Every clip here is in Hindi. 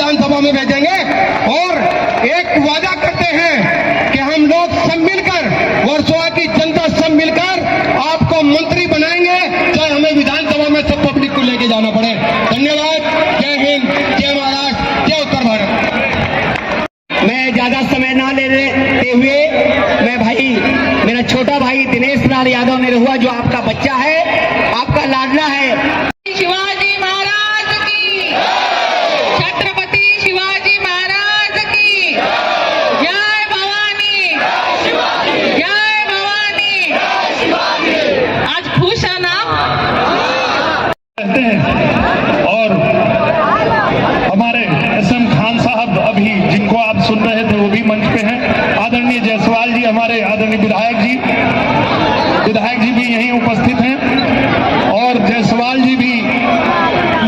विधानसभा में भेजेंगे और एक वादा करते हैं कि हम लोग सब मिलकर, वर्सोवा की जनता सब मिलकर आपको मंत्री बनाएंगे, चाहे हमें विधानसभा में सब पब्लिक को लेके जाना पड़े। धन्यवाद। जय हिंद, जय महाराष्ट्र, जय उत्तर भारत। मैं ज्यादा समय ना लेते हुए मैं भाई, मेरा छोटा भाई दिनेश लाल यादव निरहुआ, जो आपका बच्चा है, आपका लाडला है, शिवाजी महाराज की, छत्रपति शिवाजी महाराज की जय भवानी, जय भवानी। आज खुश है ना? और हमारे एसएम खान साहब अभी जिनको आप सुन रहे थे वो भी मंच पे हैं। आदरणीय जायसवाल जी, हमारे आदरणीय विधायक जी भी यहीं उपस्थित हैं और जायसवाल जी भी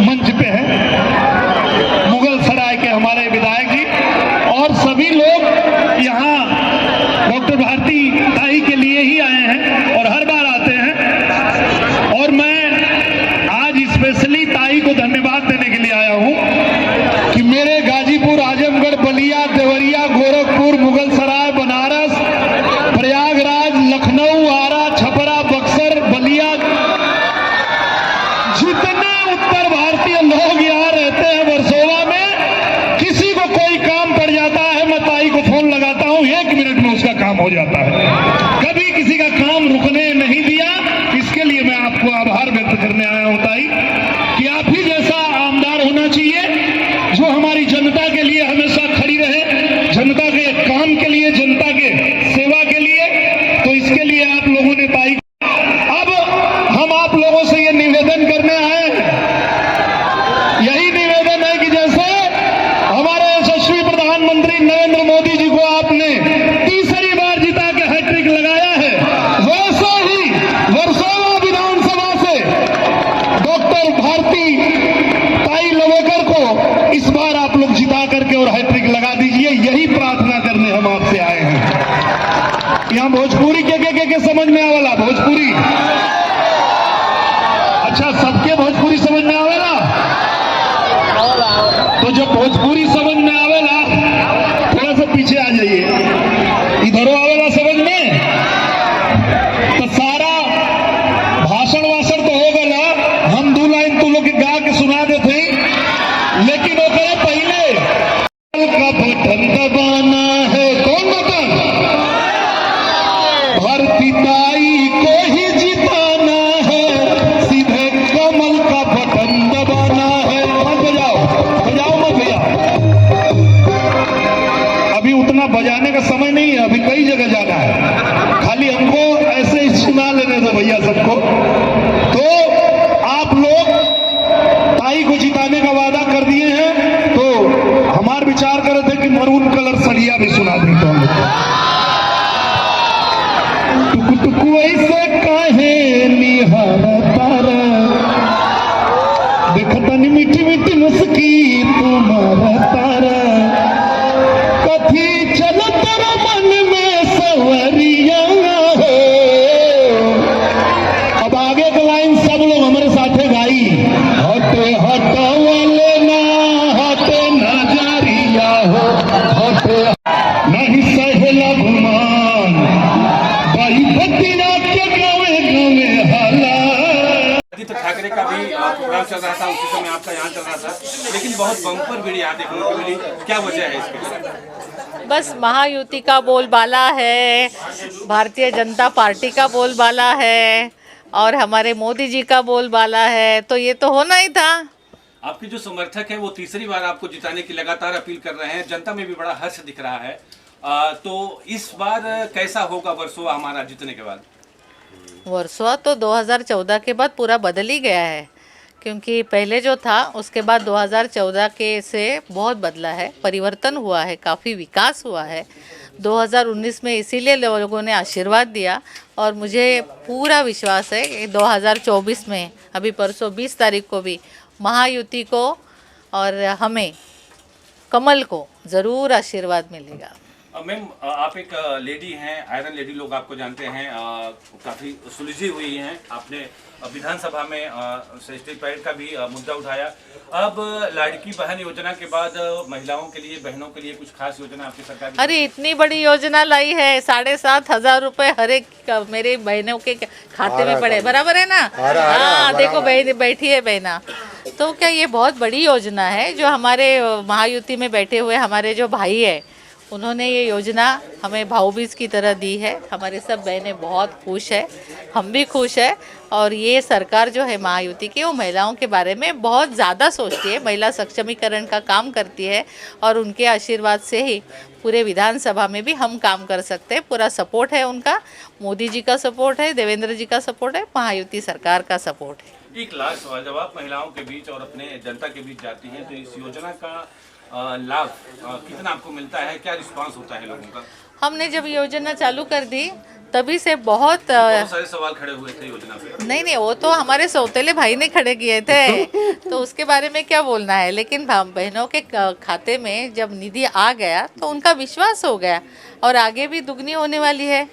मंच पे हैं। मुगल सराय के हमारे विधायक जी और सभी लोग यहाँ डॉक्टर भारती ताई के लिए ही आए हैं और हर बार आते हैं। और मैं आज स्पेशली ताई को धन्यवाद देने के लिए आया हूं कि मेरे गाजीपुर, आजमगढ़, बलिया, देवरिया, गोरखपुर, मुगल सराय, बनारस, प्रयागराज, लखनऊ, आरा, छपरा, बक्सर, बलिया, जितने उत्तर भारतीय लोग यहाँ रहते हैं वर्सोवा में, किसी को कोई काम पड़ जाता है, मैं ताई को फोन लगाता हूँ, 1 मिनट में उसका काम हो जाता है। कभी किसी का काम रुकने नहीं दिया। इसके लिए मैं आपको आभार व्यक्त करने आया हूँ ताई, कि आप ही जैसा आमदार होना चाहिए जो हमारी जनता के लिए हमेशा खड़ी रहे, जनता के काम के लिए, जनता के सेवा के लिए। तो इसके लिए आप लोगों ने ताई, अब हम आप लोगों से ये निवेदन करने आए, यही निवेदन है कि जैसे हमारे यशस्वी प्रधानमंत्री नरेंद्र मोदी जी को आपने तीसरी बार जिता के हैट्रिक लगाया है, वैसे ही वर्सोवा विधानसभा से डॉक्टर भारती ताई लवेकर को इस बार आप लोग जिता करके और हैट्रिक लगा दीजिए। यही प्रार्थना करने हम आपसे आए हैं। यहाँ भोजपुरी के समझ में आवेला? भोजपुरी अच्छा, सबके भोजपुरी समझ में आवेला? तो जब भोजपुरी समझ में आवेला, थोड़ा सा पीछे आ जाइए, इधरो आवेला समझ में, तो सारा भाषण वाषण तो हो गया। हम 2 लाइन तू लोग के गा के सुना देते, लेकिन ओकरे पहले का बटन दबाना है। कौन बटन? भारती ताई को ही जिताना है, सीधे कमल का बटन दबाना है। मत बजाओ मत भैया, अभी उतना बजाने का समय नहीं है, अभी कई जगह जाना है। खाली हमको ऐसे ही सुना लेने दो भैया सबको। तो आप लोग ताई को जिताने का वादा कर दिए हैं, तो हमारे विचार कर रहे थे कि मरून कलर सड़िया भी सुना दें तो हम टुक टुक ऐसे काहे निहारता रे, देखतनी मीठी मीठी मुस्की तुम्हारा तारा, कथी चलत मन में सवरिया हो। अब आगे का लाइन सब लोग हमारे साथे गाई, हटे हटवले ना हटे नजरिया हो, हटे नहीं सहेला गुमान, बाई भतीरा के गावे गावे हाला। तो ठाकरे का भी प्रोग्राम चल रहा था, उसी समय आपका यहाँ चल रहा था, लेकिन बहुत बम्पर भीड़ यहाँ देखने को मिली, क्या वजह है इसके? बस महायुति का बोलबाला है, भारतीय जनता पार्टी का बोलबाला है और हमारे मोदी जी का बोलबाला है, तो ये तो होना ही था। आपके जो समर्थक हैं वो तीसरी बार आपको जिताने की लगातार अपील कर रहे हैं, जनता में भी बड़ा हर्ष दिख रहा है। तो इस बार कैसा होगा वर्सोवा हमारा जीतने के बाद? वर्सोवा तो 2014 के बाद पूरा बदल ही गया है, क्योंकि पहले जो था उसके बाद 2014 के से बहुत बदला है, परिवर्तन हुआ है, काफ़ी विकास हुआ है। 2019 में इसीलिए लोगों ने आशीर्वाद दिया और मुझे पूरा विश्वास है कि 2024 में, अभी परसों 20 तारीख को भी महायुति को और हमें कमल को ज़रूर आशीर्वाद मिलेगा। मैम आप एक लेडी हैं, आयरन लेडी लोग आपको जानते हैं, काफ़ी सुलझी हुई हैं। आपने विधानसभा में सेस्टिक पैड का भी मुद्दा उठाया। अब लाड़की बहन योजना के बाद महिलाओं के लिए, बहनों के लिए कुछ खास योजना आपकी सरकार की? अरे इतनी बड़ी योजना लाई है, 7,500 रुपए हर एक मेरे बहनों के खाते में पड़े, बराबर है ना? हाँ देखो बहन बैठी है बहना। तो क्या ये बहुत बड़ी योजना है जो हमारे महायुति में बैठे हुए हमारे जो भाई है उन्होंने ये योजना हमें भाऊबीज की तरह दी है। हमारे सब बहनें बहुत खुश है, हम भी खुश है। और ये सरकार जो है महायुति की, वो महिलाओं के बारे में बहुत ज़्यादा सोचती है, महिला सक्षमीकरण का काम करती है। और उनके आशीर्वाद से ही पूरे विधानसभा में भी हम काम कर सकते हैं। पूरा सपोर्ट है उनका, मोदी जी का सपोर्ट है, देवेंद्र जी का सपोर्ट है, महायुति सरकार का सपोर्ट है। एक लास्ट सवाल, जब आप महिलाओं के बीच और अपने जनता के बीच जाती हैं तो इस योजना का लाभ कितना आपको मिलता है, क्या रिस्पांस होता है लोगों का? हमने जब योजना चालू कर दी तभी से बहुत सारे सवाल खड़े हुए थे योजना पे। नहीं, वो तो हमारे सौतेले भाई ने खड़े किए थे तो उसके बारे में क्या बोलना है। लेकिन बहनों के खाते में जब निधि आ गया तो उनका विश्वास हो गया और आगे भी दुगनी होने वाली है,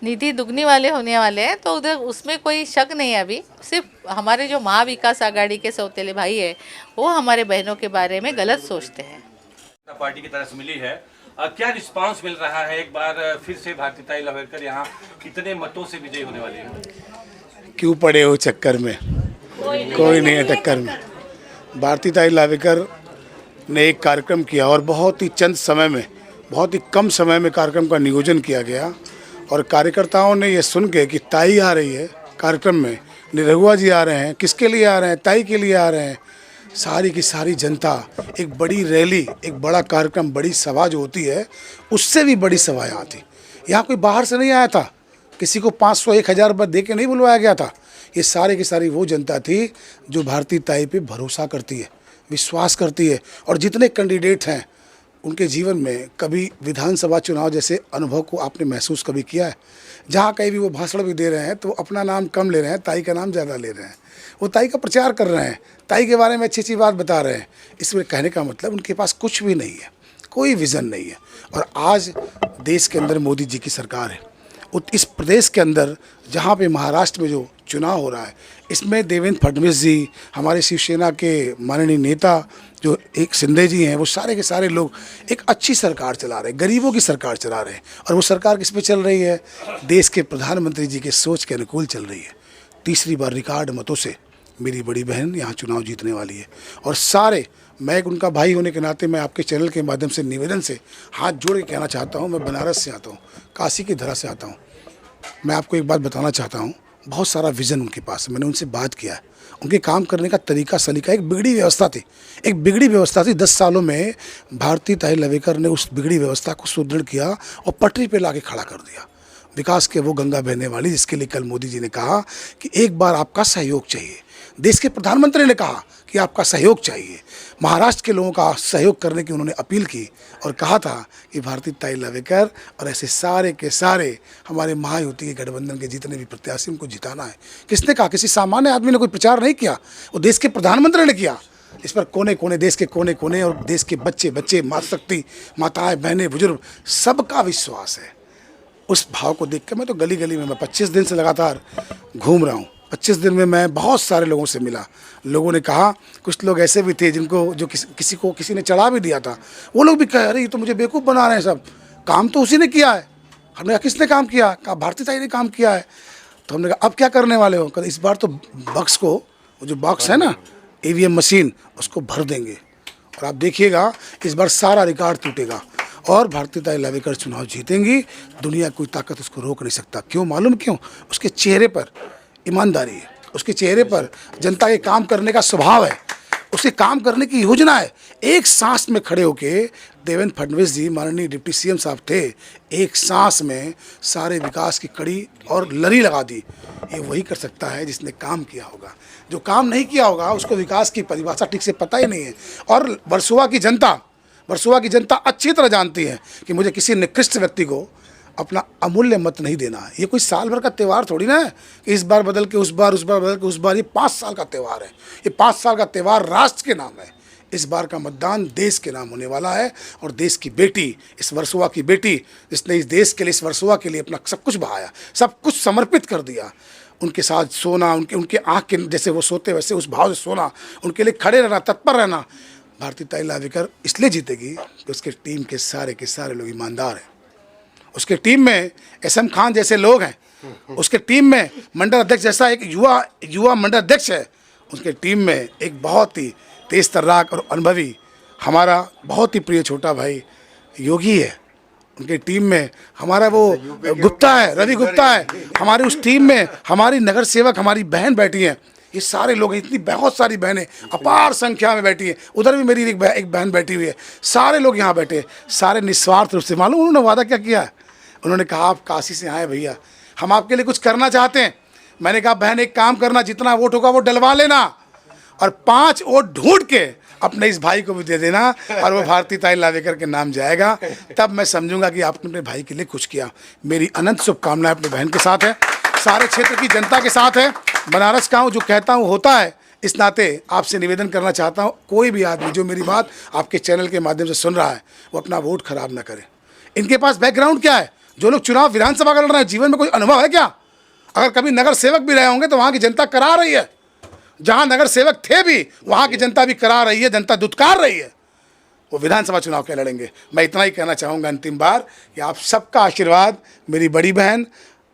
निधि दुगनी वाले होने वाले हैं। तो उधर उसमें कोई शक नहीं है। अभी सिर्फ हमारे जो महाविकास आघाड़ी के सौतेले भाई है वो हमारे बहनों के बारे में गलत सोचते हैं। पार्टी की तरफ से मिली है, क्या रिस्पांस मिल रहा है? एक बार फिर से भारतीताई लवेकर यहाँ कितने मतों से विजयी होने वाली है? क्यों पड़े हो चक्कर में, कोई नहीं है टक्कर में। भारतीताई लवेकर ने एक कार्यक्रम किया और बहुत ही चंद समय में, बहुत ही कम समय में कार्यक्रम का नियोजन किया गया। और कार्यकर्ताओं ने ये सुन के कि ताई आ रही है कार्यक्रम में, निरहुआ जी आ रहे हैं, किसके लिए आ रहे हैं? ताई के लिए आ रहे हैं। सारी की सारी जनता, एक बड़ी रैली, एक बड़ा कार्यक्रम, बड़ी सभा जो होती है उससे भी बड़ी सभाएं आती। यहाँ कोई बाहर से नहीं आया था, किसी को 500-1,000 रुपये दे के नहीं बुलवाया गया था। ये सारे की सारी वो जनता थी जो भारतीताई पे भरोसा करती है, विश्वास करती है। और जितने कैंडिडेट हैं उनके जीवन में कभी विधानसभा चुनाव जैसे अनुभव को आपने महसूस कभी किया है? जहाँ कहीं भी वो भाषण भी दे रहे हैं तो अपना नाम कम ले रहे हैं, ताई का नाम ज़्यादा ले रहे हैं। वो ताई का प्रचार कर रहे हैं, ताई के बारे में अच्छी अच्छी बात बता रहे हैं। इसमें कहने का मतलब उनके पास कुछ भी नहीं है, कोई विज़न नहीं है। और आज देश के अंदर मोदी जी की सरकार है। इस प्रदेश के अंदर जहाँ पे महाराष्ट्र में जो चुनाव हो रहा है, इसमें देवेंद्र फडणवीस जी, हमारे शिवसेना के माननीय नेता जो एक शिंदे जी हैं, वो सारे के सारे लोग एक अच्छी सरकार चला रहे हैं, गरीबों की सरकार चला रहे हैं। और वो सरकार किस पे चल रही है? देश के प्रधानमंत्री जी के सोच के अनुकूल चल रही है। तीसरी बार रिकॉर्ड मतों से मेरी बड़ी बहन यहाँ चुनाव जीतने वाली है। और सारे, मैं उनका भाई होने के नाते मैं आपके चैनल के माध्यम से निवेदन से हाथ जोड़ के कहना चाहता हूँ, मैं बनारस से आता हूँ, काशी की धरा से आता हूँ। मैं आपको एक बात बताना चाहता हूँ, बहुत सारा विज़न उनके पास है। मैंने उनसे बात किया है, उनके काम करने का तरीका सलीका, एक बिगड़ी व्यवस्था थी, एक बिगड़ी व्यवस्था थी। 10 सालों में भारतीताई लवेकर ने उस बिगड़ी व्यवस्था को सुदृढ़ किया और पटरी पे लाके खड़ा कर दिया। विकास के वो गंगा बहने वाली, जिसके लिए कल मोदी जी ने कहा कि एक बार आपका सहयोग चाहिए। देश के प्रधानमंत्री ने कहा कि आपका सहयोग चाहिए। महाराष्ट्र के लोगों का सहयोग करने की उन्होंने अपील की और कहा था कि भारतीताई लवेकर और ऐसे सारे के सारे हमारे महायुति के गठबंधन के जितने भी प्रत्याशी, उनको जिताना है। किसने कहा? किसी सामान्य आदमी ने कोई प्रचार नहीं किया, वो देश के प्रधानमंत्री ने किया। इस पर कोने कोने, देश के कोने कोने और देश के बच्चे, मातृशक्ति, माताएं, बहनें, बुजुर्ग, सबका विश्वास है। उस भाव को देख कर मैं तो गली गली में, मैं 25 दिन से लगातार घूम रहा हूँ। 25 दिन में मैं बहुत सारे लोगों से मिला। लोगों ने कहा, कुछ लोग ऐसे भी थे जिनको जो किसी ने चढ़ा भी दिया था, वो लोग भी कह रहे ये तो मुझे बेवकूफ़ बना रहे हैं, सब काम तो उसी ने किया है। हमने कहा किसने काम किया? कहा भारतीताई ने काम किया है। तो हमने कहा अब क्या करने वाले हो? कहा इस बार तो बक्स को, वो जो बॉक्स है ना, EVM मशीन, उसको भर देंगे और आप देखिएगा इस बार सारा रिकॉर्ड टूटेगा और भारतीताई लवेकर चुनाव जीतेंगी। दुनिया कोई ताकत उसको रोक नहीं सकता। क्यों? मालूम क्यों? उसके चेहरे पर ईमानदारी है, उसके चेहरे पर जनता के काम करने का स्वभाव है, उसके काम करने की योजना है। एक सांस में खड़े होके देवेंद्र फडणवीस जी, माननीय डिप्टी CM साहब थे, एक सांस में सारे विकास की कड़ी और लड़ी लगा दी। ये वही कर सकता है जिसने काम किया होगा। जो काम नहीं किया होगा उसको विकास की परिभाषा ठीक से पता ही नहीं है। और वर्सोवा की जनता अच्छी तरह जानती है कि मुझे किसी निकृष्ट व्यक्ति को अपना अमूल्य मत नहीं देना है। ये कोई साल भर का त्यौहार थोड़ी ना है कि इस बार बदल के उस बार, उस बार बदल के उस बार। ये 5 साल का त्यौहार है। ये 5 साल का त्यौहार राष्ट्र के नाम है, इस बार का मतदान देश के नाम होने वाला है और देश की बेटी, इस वर्सोवा की बेटी जिसने इस देश के लिए, इस वर्सोवा के लिए अपना सब कुछ बहाया, सब कुछ समर्पित कर दिया, उनके साथ सोना, उनके आँख के जैसे वो सोते वैसे उस भाव से सोना, उनके लिए खड़े रहना, तत्पर रहना। भारतीताई लावेकर इसलिए जीतेगी कि उसके टीम के सारे लोग ईमानदार हैं। उसके टीम में एसएम खान जैसे लोग हैं, उसके टीम में मंडल अध्यक्ष जैसा एक युवा मंडल अध्यक्ष है, उसके टीम में एक बहुत ही तेज तर्राक और अनुभवी हमारा बहुत ही प्रिय छोटा भाई योगी है। उनके टीम में हमारा वो गुप्ता है, रवि गुप्ता है। हमारी उस टीम में हमारी नगर सेवक, हमारी बहन बैठी हैं। ये सारे लोग, इतनी बहुत सारी बहनें अपार संख्या में बैठी हैं। उधर भी मेरी एक बहन बैठी हुई है। सारे लोग यहाँ बैठे, सारे निस्वार्थ रूप से। मालूम उन्होंने वादा क्या किया है? उन्होंने कहा आप काशी से आए भैया, हम आपके लिए कुछ करना चाहते हैं। मैंने कहा बहन एक काम करना, जितना वोट होगा वो डलवा लेना और 5 वोट ढूंढ के अपने इस भाई को भी दे देना और वो भारतीताई लावेकर के नाम जाएगा। तब मैं समझूंगा कि आपने अपने भाई के लिए कुछ किया। मेरी अनंत शुभकामनाएं अपने बहन के साथ है, सारे क्षेत्र की जनता के साथ है। बनारस का हूँ, जो कहता हूँ होता है। इस नाते आपसे निवेदन करना चाहता हूँ, कोई भी आदमी जो मेरी बात आपके चैनल के माध्यम से सुन रहा है वो अपना वोट खराब ना करे। इनके पास बैकग्राउंड क्या है? जो लोग चुनाव विधानसभा का लड़ रहे हैं, जीवन में कोई अनुभव है क्या? अगर कभी नगर सेवक भी रहे होंगे तो वहाँ की जनता करा रही है। जहाँ नगर सेवक थे भी वहाँ की जनता भी करा रही है, जनता दुत्कार रही है। वो विधानसभा चुनाव क्या लड़ेंगे? मैं इतना ही कहना चाहूँगा अंतिम बार कि आप सबका आशीर्वाद मेरी बड़ी बहन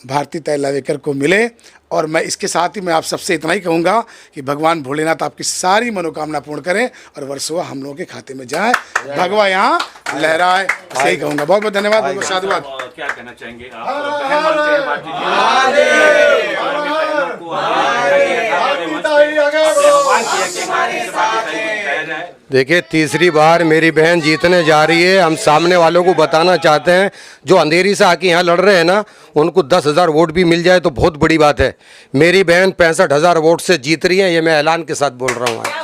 भारतीताई लावेकर को मिले। और मैं इसके साथ ही मैं आप सबसे इतना ही कहूँगा कि भगवान भोलेनाथ आपकी सारी मनोकामना पूर्ण करें और वर्सोवा हम लोगों के खाते में जाए, भगवा यहाँ लहराए। सही कहूँगा। बहुत बहुत धन्यवाद, बहुत बहुत साधुवाद। क्या कहना चाहेंगे आप? बहन मानते हैं भारतीय देखिए, तीसरी बार मेरी बहन जीतने जा रही है। हम सामने वालों को बताना चाहते हैं, जो अंधेरी से आके यहाँ लड़ रहे हैं ना, उनको 10,000 वोट भी मिल जाए तो बहुत बड़ी बात है। मेरी बहन 65,000 वोट से जीत रही है, ये मैं ऐलान के साथ बोल रहा हूँ।